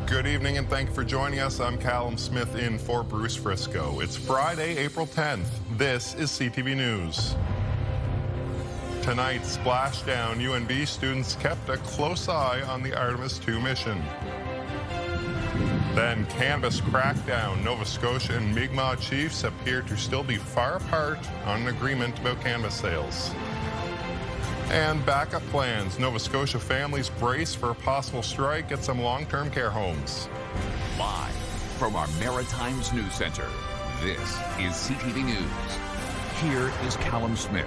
Good evening and thank you for joining us. I'm Callum Smith in for Bruce Frisco. It's Friday, April 10th. This is CTV News. Tonight's splashdown, UNB students kept a close eye on the Artemis 2 mission. Then Cannabis crackdown. Nova Scotia and Mi'kmaq chiefs appear to still be far apart on an agreement about cannabis sales. And backup plans. Nova Scotia families brace for a possible strike at some long-term care homes. Live from our Maritime's News Center, this is CTV News. Here is Callum Smith.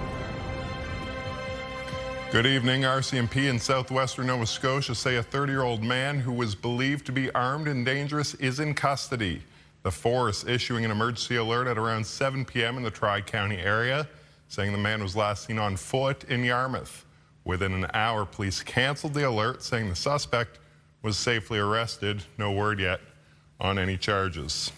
Good evening. RCMP in southwestern Nova Scotia say a 30-year-old man who was believed to be armed and dangerous is in custody. The force issuing an emergency alert at around 7 p.m. in the Tri-County area, saying the man was last seen on foot in Yarmouth. Within an hour, police canceled the alert, saying the suspect was safely arrested. No word yet on any charges.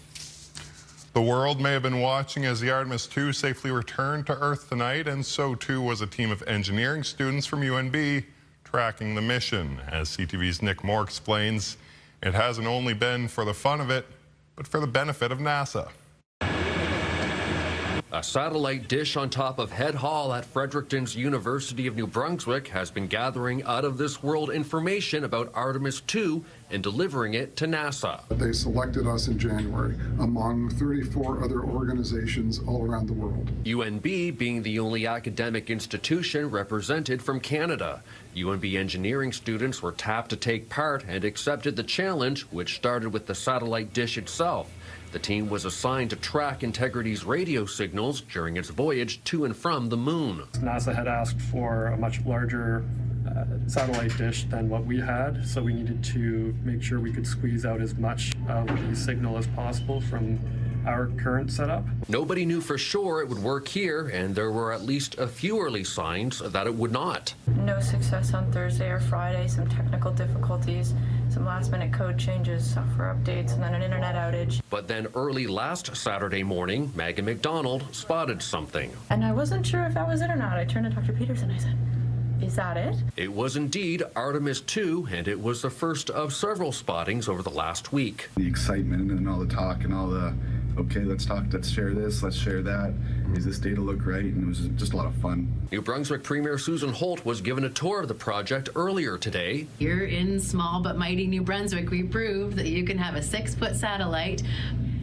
The world may have been watching as the Artemis 2 safely returned to Earth tonight, and so too was a team of engineering students from UNB tracking the mission. As CTV's Nick Moore explains, it hasn't only been for the fun of it, but for the benefit of NASA. A satellite dish on top of Head Hall at Fredericton's University of New Brunswick has been gathering out-of-this-world information about Artemis 2 and delivering it to NASA. They selected us in January among 34 other organizations all around the world. UNB being the only academic institution represented from Canada. UNB engineering students were tapped to take part and accepted the challenge, which started with the satellite dish itself. The team was assigned to track Integrity's radio signals during its voyage to and from the moon. NASA had asked for a much larger satellite dish than what we had, so we needed to make sure we could squeeze out as much of the signal as possible from our current setup. Nobody knew for sure it would work here, and there were at least a few early signs that it would not. No success on Thursday or Friday, some technical difficulties, some last-minute code changes, software updates, and then an internet outage. But then early last Saturday morning, Megan McDonald spotted something. And I wasn't sure if that was it or not. I turned to Dr. Peterson, I said, "Is that it?" It was indeed Artemis 2, and it was the first of several spottings over the last week. The excitement and all the talk and all the, okay, let's talk, let's share this, let's share that. Does this data look right? And it was just a lot of fun. New Brunswick Premier Susan Holt was given a tour of the project earlier today. Here in small but mighty New Brunswick, we proved that you can have a 6-foot satellite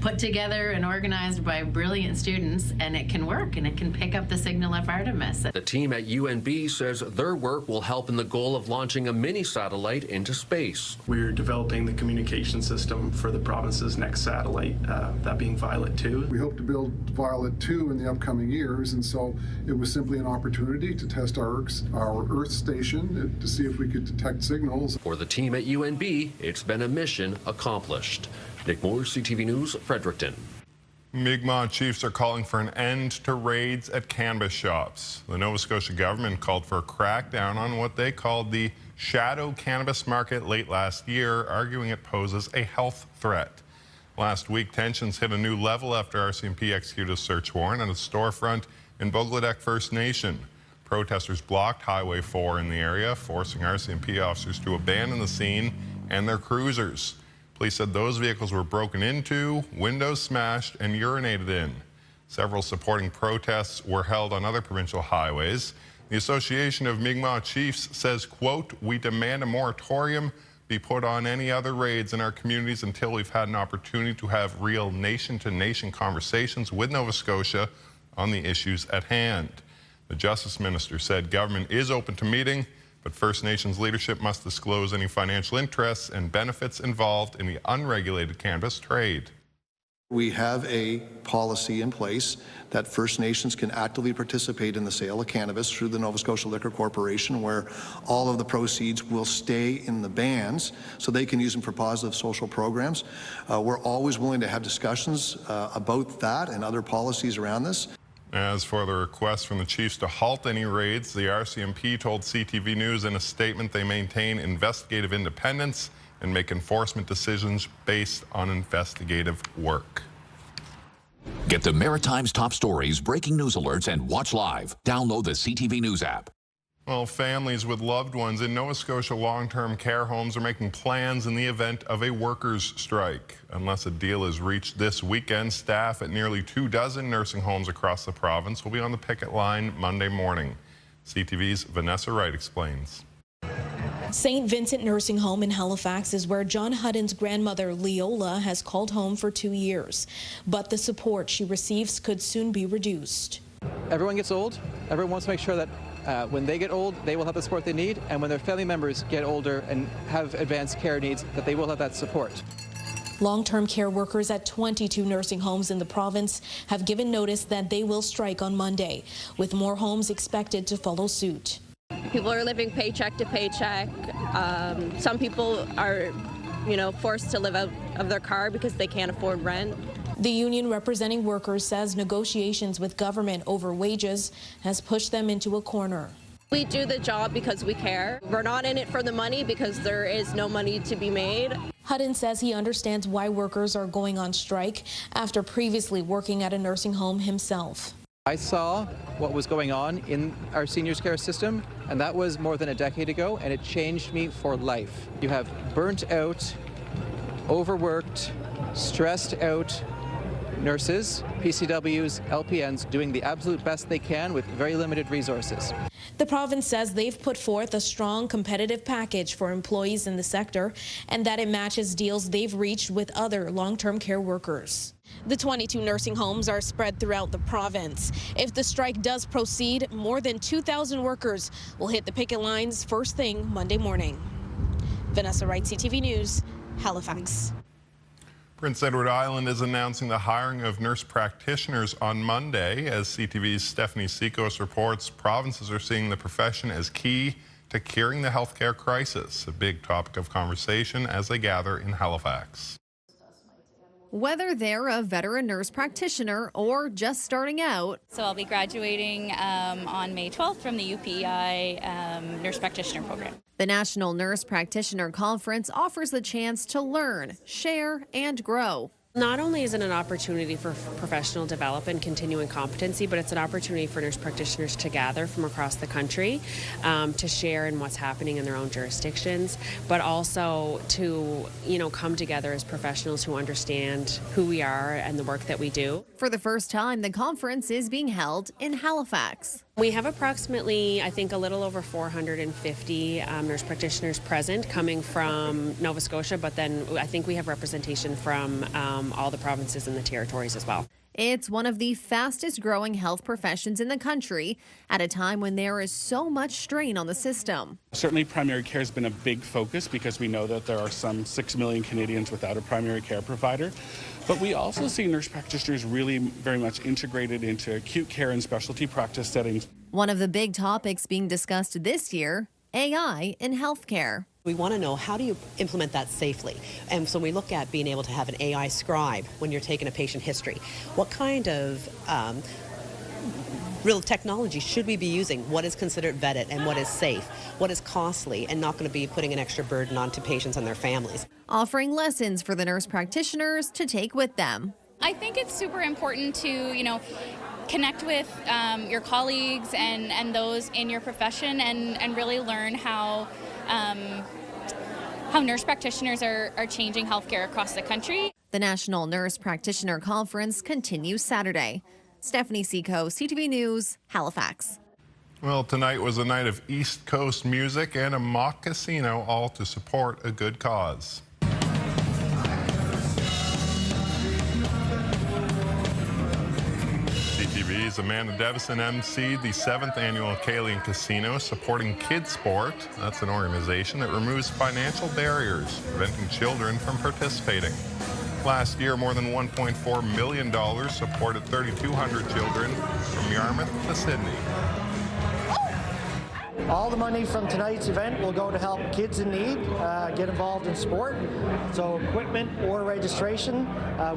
put together and organized by brilliant students, and it can work, and it can pick up the signal of Artemis. The team at UNB says their work will help in the goal of launching a mini satellite into space. We're developing the communication system for the province's next satellite, that being Violet 2. We hope to build Violet 2 in the upcoming years, and so it was simply an opportunity to test our Earth station to see if we could detect signals. For the team at UNB, it's been a mission accomplished. Nick Moore, CTV News, Fredericton. Mi'kmaq chiefs are calling for an end to raids at cannabis shops. The Nova Scotia government called for a crackdown on what they called the shadow cannabis market late last year, arguing it poses a health threat. Last week, tensions hit a new level after RCMP executed a search warrant at a storefront in Bogladek First Nation. Protesters blocked Highway 4 in the area, forcing RCMP officers to abandon the scene and their cruisers. Police said those vehicles were broken into, windows smashed, and urinated in. Several supporting protests were held on other provincial highways. The Association of Mi'kmaq Chiefs says, quote, "We demand a moratorium be put on any other raids in our communities until we've had an opportunity to have real nation-to-nation conversations with Nova Scotia on the issues at hand." The Justice Minister said government is open to meeting, but First Nations leadership must disclose any financial interests and benefits involved in the unregulated cannabis trade. We have a policy in place that First Nations can actively participate in the sale of cannabis through the Nova Scotia Liquor Corporation, where all of the proceeds will stay in the bands so they can use them for positive social programs. We're always willing to have discussions about that and other policies around this. As for the request from the chiefs to halt any raids, the RCMP told CTV News in a statement they maintain investigative independence and make enforcement decisions based on investigative work. Get the Maritime's top stories, breaking news alerts, and watch live. Download the CTV News app. Well, families with loved ones in Nova Scotia long-term care homes are making plans in the event of a workers' strike. Unless a deal is reached this weekend, staff at nearly 24 nursing homes across the province will be on the picket line Monday morning. CTV's Vanessa Wright explains. St. Vincent Nursing Home in Halifax is where John Hutton's grandmother, Leola, has called home for 2 years. But the support she receives could soon be reduced. Everyone gets old. Everyone wants to make sure that when they get old, they will have the support they need, and when their family members get older and have advanced care needs, that they will have that support. Long-term care workers at 22 nursing homes in the province have given notice that they will strike on Monday, with more homes expected to follow suit. People are living paycheck to paycheck. Some people are, forced to live out of their car because they can't afford rent. The union representing workers says negotiations with government over wages has pushed them into a corner. We do the job because we care. We're not in it for the money because there is no money to be made. Hutton says he understands why workers are going on strike after previously working at a nursing home himself. I saw what was going on in our seniors care system, and that was more than a decade ago, and it changed me for life. You have burnt out, overworked, stressed out nurses, PCWs, LPNs doing the absolute best they can with very limited resources. The province says they've put forth a strong competitive package for employees in the sector and that it matches deals they've reached with other long-term care workers. The 22 nursing homes are spread throughout the province. If the strike does proceed, more than 2,000 workers will hit the picket lines first thing Monday morning. Vanessa Wright, CTV News, Halifax. Prince Edward Island is announcing the hiring of nurse practitioners on Monday. As CTV's Stephanie Seacos reports, provinces are seeing the profession as key to curing the healthcare crisis, a big topic of conversation as they gather in Halifax. Whether they're a veteran nurse practitioner or just starting out. So I'll be graduating on May 12th from the UPEI Nurse Practitioner Program. The National Nurse Practitioner Conference offers the chance to learn, share, and grow. Not only is it an opportunity for professional development, continuing competency, but it's an opportunity for nurse practitioners to gather from across the country to share in what's happening in their own jurisdictions, but also to, come together as professionals who understand who we are and the work that we do. For the first time, the conference is being held in Halifax. We have approximately, I think, a little over 450 nurse practitioners present coming from Nova Scotia, but then I think we have representation from all the provinces and the territories as well. It's one of the fastest growing health professions in the country at a time when there is so much strain on the system. Certainly primary care has been a big focus because we know that there are some 6 million Canadians without a primary care provider. But we also see nurse practitioners really very much integrated into acute care and specialty practice settings. One of the big topics being discussed this year, AI in healthcare. We want to know, how do you implement that safely? And so we look at being able to have an AI scribe when you're taking a patient history. What kind of real technology should we be using? What is considered vetted and what is safe? What is costly and not going to be putting an extra burden onto patients and their families? Offering lessons for the nurse practitioners to take with them. I think it's super important to, connect with your colleagues and those in your profession and really learn how nurse practitioners are changing healthcare across the country. The National Nurse Practitioner Conference continues Saturday. Stephanie Seacos, CTV News, Halifax. Well, tonight was a night of East Coast music and a mock casino, all to support a good cause. CTV's Amanda Devison emceed the 7th annual Kalian Casino supporting Kids Sport. That's an organization that removes financial barriers, preventing children from participating. Last year, more than $1.4 million supported 3,200 children from Yarmouth to Sydney. All the money from tonight's event will go to help kids in need get involved in sport. So equipment or registration,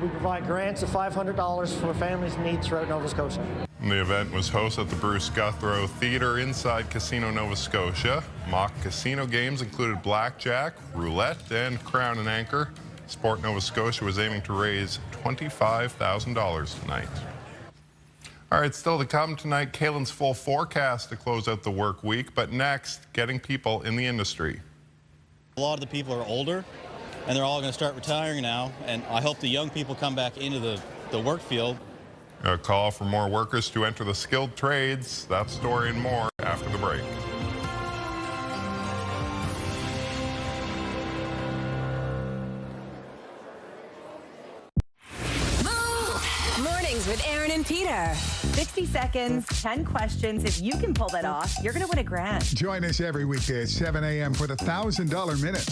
we provide grants of $500 for families in need throughout Nova Scotia. The event was hosted at the Bruce Guthrow Theatre inside Casino Nova Scotia. Mock casino games included blackjack, roulette, and crown and anchor. Sport Nova Scotia was aiming to raise $25,000 tonight. All right, still to come tonight, Kaylin's full forecast to close out the work week. But next, getting people in the industry. A lot of the people are older, and they're all going to start retiring now. And I hope the young people come back into the work field. A call for more workers to enter the skilled trades. That story and more after the break. Mornings with Aaron and Peter. 60 seconds, 10 questions. If you can pull that off, you're going to win $1,000. Join us every weekday at 7 a.m. for the $1,000 Minute.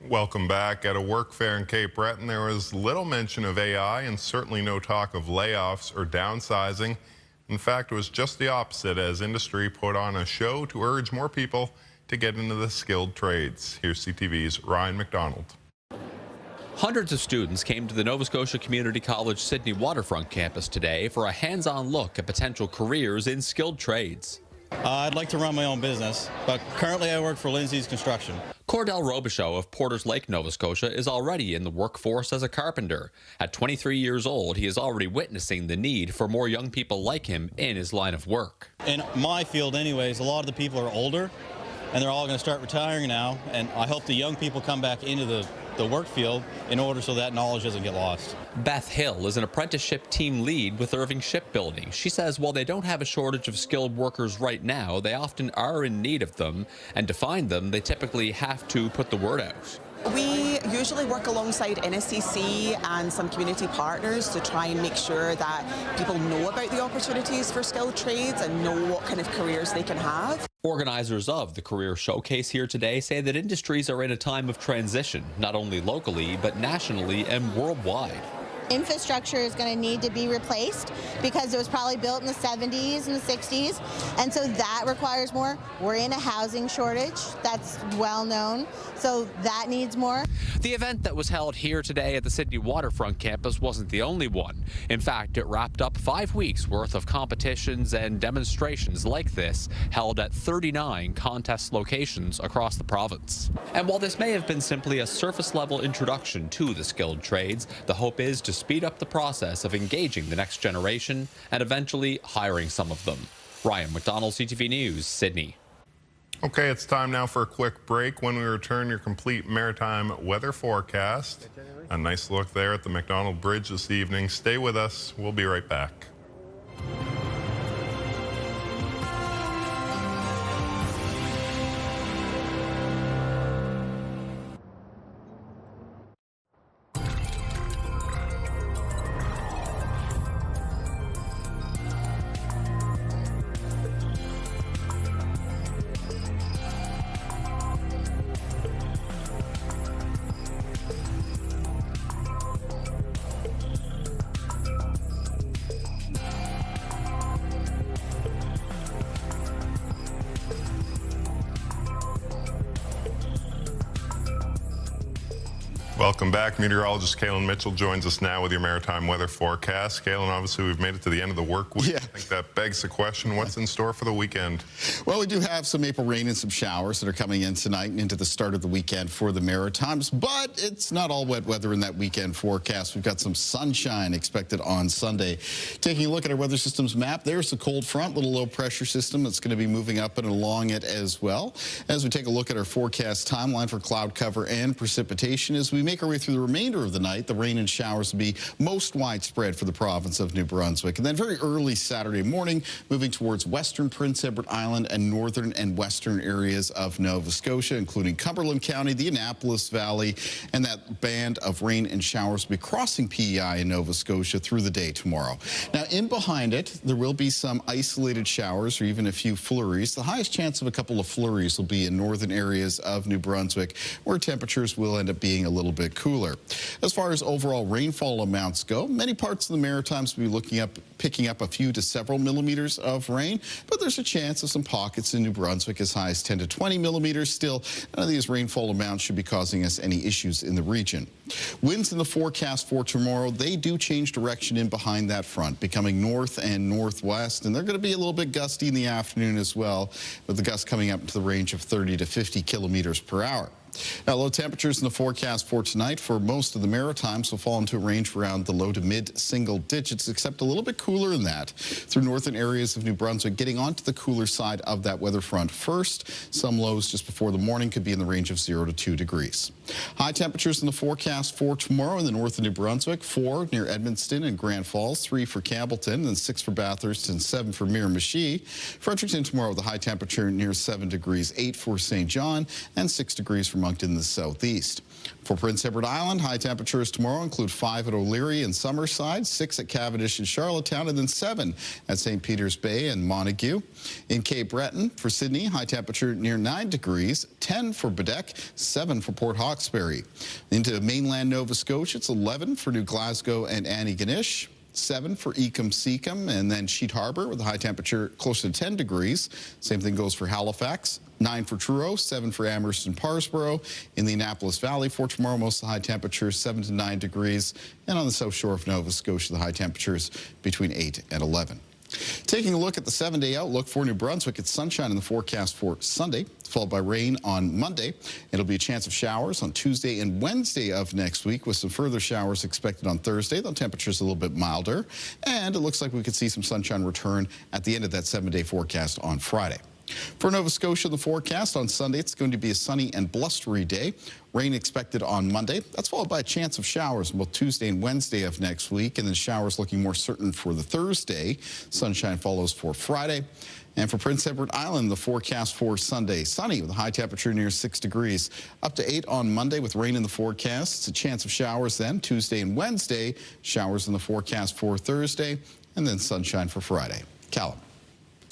Welcome back. At a work fair in Cape Breton, there was little mention of AI and certainly no talk of layoffs or downsizing. In fact, it was just the opposite as industry put on a show to urge more people to get into the skilled trades. Here's CTV's Ryan McDonald. Hundreds of students came to the Nova Scotia Community College Sydney Waterfront campus today for a hands-on look at potential careers in skilled trades. I'd like to run my own business, but currently I work for Lindsay's Construction. Cordell Robichaud of Porters Lake, Nova Scotia, is already in the workforce as a carpenter. At 23 years old, he is already witnessing the need for more young people like him in his line of work. In my field anyways, a lot of the people are older, and they're all going to start retiring now, and I hope the young people come back into the work field in order so that knowledge doesn't get lost. Beth Hill is an apprenticeship team lead with Irving Shipbuilding. She says while they don't have a shortage of skilled workers right now, they often are in need of them, and to find them, they typically have to put the word out. We usually work alongside NSCC and some community partners to try and make sure that people know about the opportunities for skilled trades and know what kind of careers they can have. Organizers of the Career Showcase here today say that industries are in a time of transition, not only locally, but nationally and worldwide. Infrastructure is going to need to be replaced because it was probably built in the 70s and the 60s, and so that requires more. We're in a housing shortage, that's well known, so that needs more. The event that was held here today at the Sydney Waterfront campus wasn't the only one. In fact, it wrapped up 5 weeks worth of competitions and demonstrations like this held at 39 contest locations across the province. And while this may have been simply a surface level introduction to the skilled trades, the hope is to speed up the process of engaging the next generation and eventually hiring some of them. Ryan McDonald, CTV News, Sydney. Okay, it's time now for a quick break. When we return, your complete maritime weather forecast. A nice look there at the McDonald Bridge this evening. Stay with us. We'll be right back. Welcome back. Meteorologist Kaylin Mitchell joins us now with your maritime weather forecast. Kaylin, obviously we've made it to the end of the work week. Yeah. I think that begs the question, what's in store for the weekend? Well, we do have some April rain and some showers that are coming in tonight and into the start of the weekend for the Maritimes, but it's not all wet weather in that weekend forecast. We've got some sunshine expected on Sunday. Taking a look at our weather systems map, there's the cold front, little low pressure system that's going to be moving up and along it as well. As we take a look at our forecast timeline for cloud cover and precipitation, as we make our way through the remainder of the night, the rain and showers will be most widespread for the province of New Brunswick. And then very early Saturday morning, moving towards western Prince Edward Island and northern and western areas of Nova Scotia, including Cumberland County, the Annapolis Valley, and that band of rain and showers will be crossing PEI in Nova Scotia through the day tomorrow. Now, in behind it, there will be some isolated showers or even a few flurries. The highest chance of a couple of flurries will be in northern areas of New Brunswick, where temperatures will end up being a little bit cooler. As far as overall rainfall amounts go, many parts of the Maritimes will be picking up a few to several millimeters of rain, but there's a chance of some pockets in New Brunswick as high as 10 to 20 millimeters. Still, none of these rainfall amounts should be causing us any issues in the region. Winds in the forecast for tomorrow, they do change direction in behind that front, becoming north and northwest, and they're going to be a little bit gusty in the afternoon as well, with the gusts coming up into the range of 30 to 50 kilometers per hour. Now, low temperatures in the forecast for tonight for most of the Maritimes will fall into a range around the low to mid single digits, except a little bit cooler than that through northern areas of New Brunswick, getting onto the cooler side of that weather front first. Some lows just before the morning could be in the range of 0 to 2 degrees. High temperatures in the forecast for tomorrow in the north of New Brunswick, 4 near Edmundston and Grand Falls, 3 for Campbellton, then 6 for Bathurst and 7 for Miramichi. Fredericton tomorrow with a high temperature near 7 degrees, 8 for St. John, and 6 degrees for Moncton in the southeast. For Prince Edward Island, high temperatures tomorrow include 5 at O'Leary and Summerside, 6 at Cavendish and Charlottetown, and then 7 at St. Peter's Bay and Montague. In Cape Breton, for Sydney, high temperature near 9 degrees, 10 for Bedeck, 7 for Port Hawkesbury. Into mainland Nova Scotia, it's 11 for New Glasgow and Antigonish. 7 for Ecum-Secum, and then Sheet Harbour with a high temperature close to 10 degrees. Same thing goes for Halifax. 9 for Truro, 7 for Amherst and Parsboro. In the Annapolis Valley for tomorrow, most of the high temperatures 7 to 9 degrees. And on the south shore of Nova Scotia, the high temperatures between 8 and 11. Taking a look at the 7-day outlook for New Brunswick, it's sunshine in the forecast for Sunday, followed by rain on Monday. It'll be a chance of showers on Tuesday and Wednesday of next week, with some further showers expected on Thursday, though temperatures a little bit milder. And it looks like we could see some sunshine return at the end of that 7-day forecast on Friday. For Nova Scotia, the forecast on Sunday, it's going to be a sunny and blustery day. Rain expected on Monday. That's followed by a chance of showers on both Tuesday and Wednesday of next week, and then showers looking more certain for the Thursday. Sunshine follows for Friday. And for Prince Edward Island, the forecast for Sunday, sunny with a high temperature near 6 degrees. Up to 8 on Monday with rain in the forecast. It's a chance of showers then Tuesday and Wednesday. Showers in the forecast for Thursday, and then sunshine for Friday. Callum.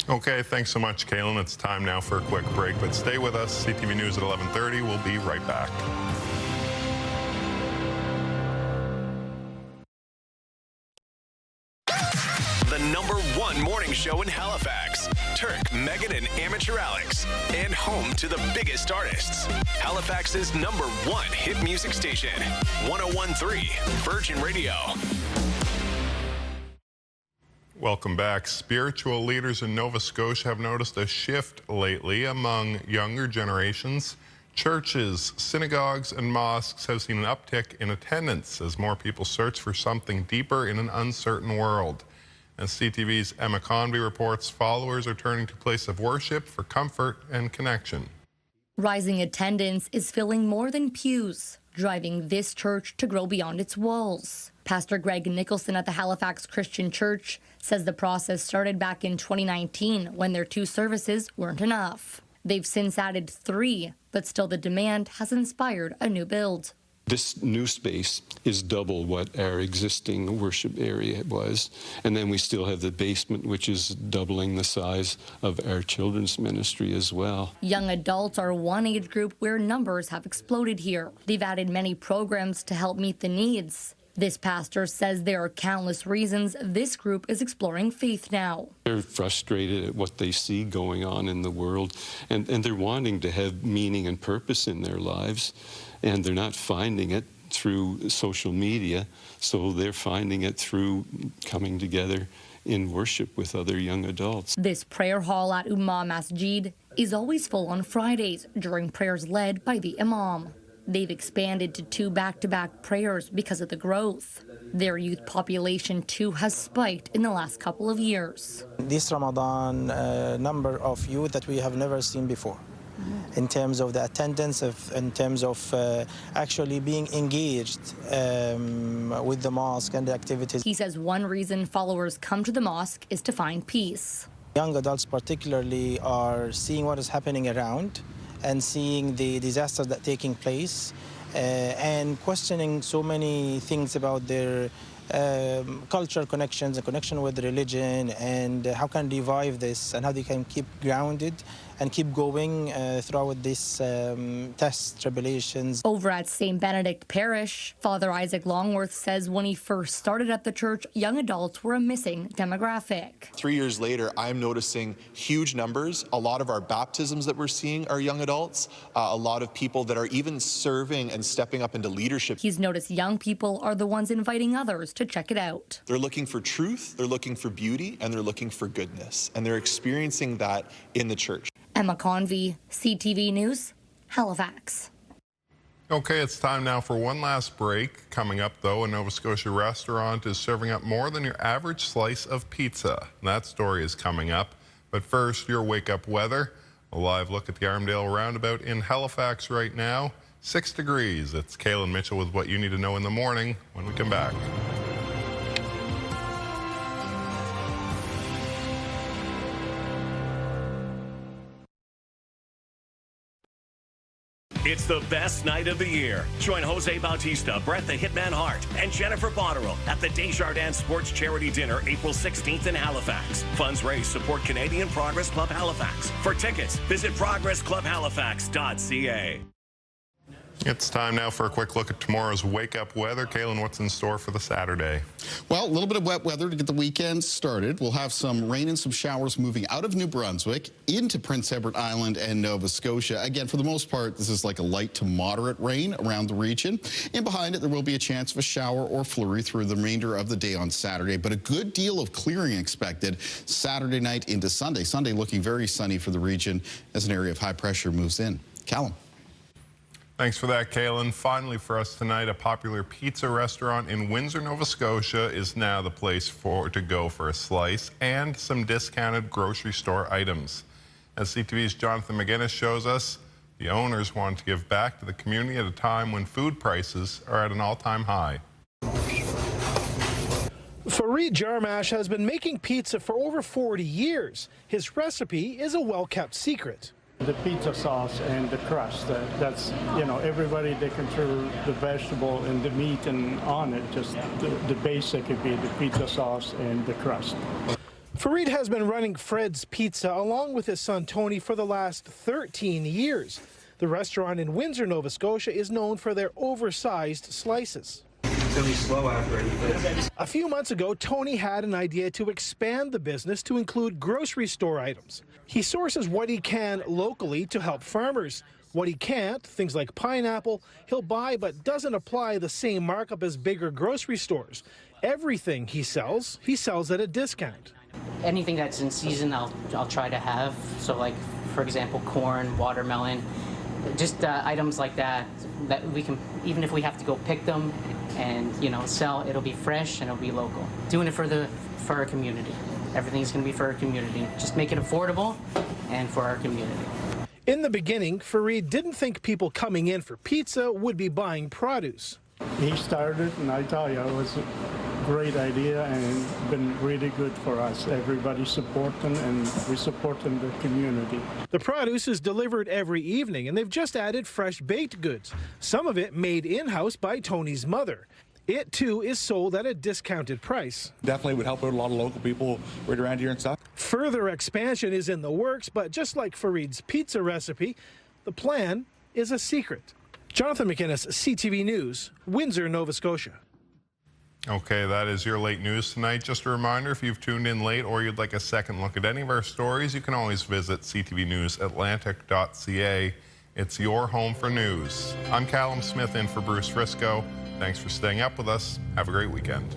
Okay, thanks so much, Kaylin. It's time now for a quick break, but stay with us. CTV News at 11:30. We'll be right back. The #1 morning show in Halifax. Turk, Megan, and Amateur Alex. And home to the biggest artists. Halifax's #1 hit music station. 101.3 Virgin Radio. Welcome back. Spiritual leaders in Nova Scotia have noticed a shift lately among younger generations. Churches, synagogues, and mosques have seen an uptick in attendance as more people search for something deeper in an uncertain world. As CTV's Emma Convey reports, followers are turning to places of worship for comfort and connection. Rising attendance is filling more than pews, driving this church to grow beyond its walls. Pastor Greg Nicholson at the Halifax Christian Church says the process started back in 2019 when their 2 services weren't enough. They've since added 3, but still the demand has inspired a new build. This new space is double what our existing worship area was. And then we still have the basement, which is doubling the size of our children's ministry as well. Young adults are one age group where numbers have exploded here. They've added many programs to help meet the needs. This pastor says there are countless reasons this group is exploring faith now. They're frustrated at what they see going on in the world, and they're wanting to have meaning and purpose in their lives, and they're not finding it through social media, so they're finding it through coming together in worship with other young adults. This prayer hall at Ummah Masjid is always full on Fridays during prayers led by the imam. They've expanded to 2 back-to-back prayers because of the growth. Their youth population, too, has spiked in the last couple of years. This Ramadan, number of youth that we have never seen before. In terms of the attendance, in terms of actually being engaged with the mosque and the activities. He says one reason followers come to the mosque is to find peace. Young adults particularly are seeing what is happening around and seeing the disasters that are taking place and questioning so many things about their cultural connections, a connection with religion, and how can they revive this and how they can keep grounded and keep going throughout these tests, tribulations. Over at St. Benedict Parish, Father Isaac Longworth says when he first started at the church, young adults were a missing demographic. 3 years later, I'm noticing huge numbers. A lot of our baptisms that we're seeing are young adults, a lot of people that are even serving and stepping up into leadership. He's noticed young people are the ones inviting others to check it out. They're looking for truth, they're looking for beauty, and they're looking for goodness. And they're experiencing that in the church. Emma Convey, CTV News, Halifax. Okay, it's time now for one last break. Coming up, though, a Nova Scotia restaurant is serving up more than your average slice of pizza. That story is coming up. But first, your wake-up weather. A live look at the Armdale Roundabout in Halifax right now. 6 degrees. It's Kaylin Mitchell with what you need to know in the morning when we come back. It's the best night of the year. Join Jose Bautista, Brett the Hitman Hart, and Jennifer Botterill at the Desjardins Sports Charity Dinner April 16th in Halifax. Funds raised support Canadian Progress Club Halifax. For tickets, visit progressclubhalifax.ca. It's time now for a quick look at tomorrow's wake-up weather. Kaylin, what's in store for the Saturday? Well, a little bit of wet weather to get the weekend started. We'll have some rain and some showers moving out of New Brunswick into Prince Edward Island and Nova Scotia. Again, for the most part, this is like a light to moderate rain around the region. And behind it, there will be a chance of a shower or flurry through the remainder of the day on Saturday. But a good deal of clearing expected Saturday night into Sunday. Sunday looking very sunny for the region as an area of high pressure moves in. Callum. Thanks for that, Kaylin. Finally for us tonight, a popular pizza restaurant in Windsor, Nova Scotia is now the place to go for a slice and some discounted grocery store items. As CTV's Jonathan McGinnis shows us, the owners want to give back to the community at a time when food prices are at an all-time high. Fareed Jarmash has been making pizza for over 40 years. His recipe is a well-kept secret. The pizza sauce and the crust, that's, you know, everybody, they can throw the vegetable and the meat and on it, just the basic would be the pizza sauce and the crust. Fareed has been running Fred's Pizza along with his son Tony for the last 13 years. The restaurant in Windsor, Nova Scotia is known for their oversized slices. It's going to be slow after this. A few months ago, Tony had an idea to expand the business to include grocery store items. He sources what he can locally to help farmers. What he can't, things like pineapple, he'll buy but doesn't apply the same markup as bigger grocery stores. Everything he sells at a discount. Anything that's in season, I'll try to have. So like, for example, corn, watermelon, just items like that we can, even if we have to go pick them and, you know, sell, it'll be fresh and it'll be local. Doing it for our community. Everything's going to be for our community. Just make it affordable and for our community. In the beginning, Fareed didn't think people coming in for pizza would be buying produce. He started, and I tell you, it was a great idea and been really good for us. Everybody supporting, and we supporting the community. The produce is delivered every evening, and they've just added fresh baked goods, some of it made in-house by Tony's mother. It, too, is sold at a discounted price. Definitely would help out a lot of local people right around here and stuff. Further expansion is in the works, but just like Fareed's pizza recipe, the plan is a secret. Jonathan McGinnis, CTV News, Windsor, Nova Scotia. Okay, that is your late news tonight. Just a reminder, if you've tuned in late or you'd like a second look at any of our stories, you can always visit ctvnewsatlantic.ca. It's your home for news. I'm Callum Smith in for Bruce Frisco. Thanks for staying up with us. Have a great weekend.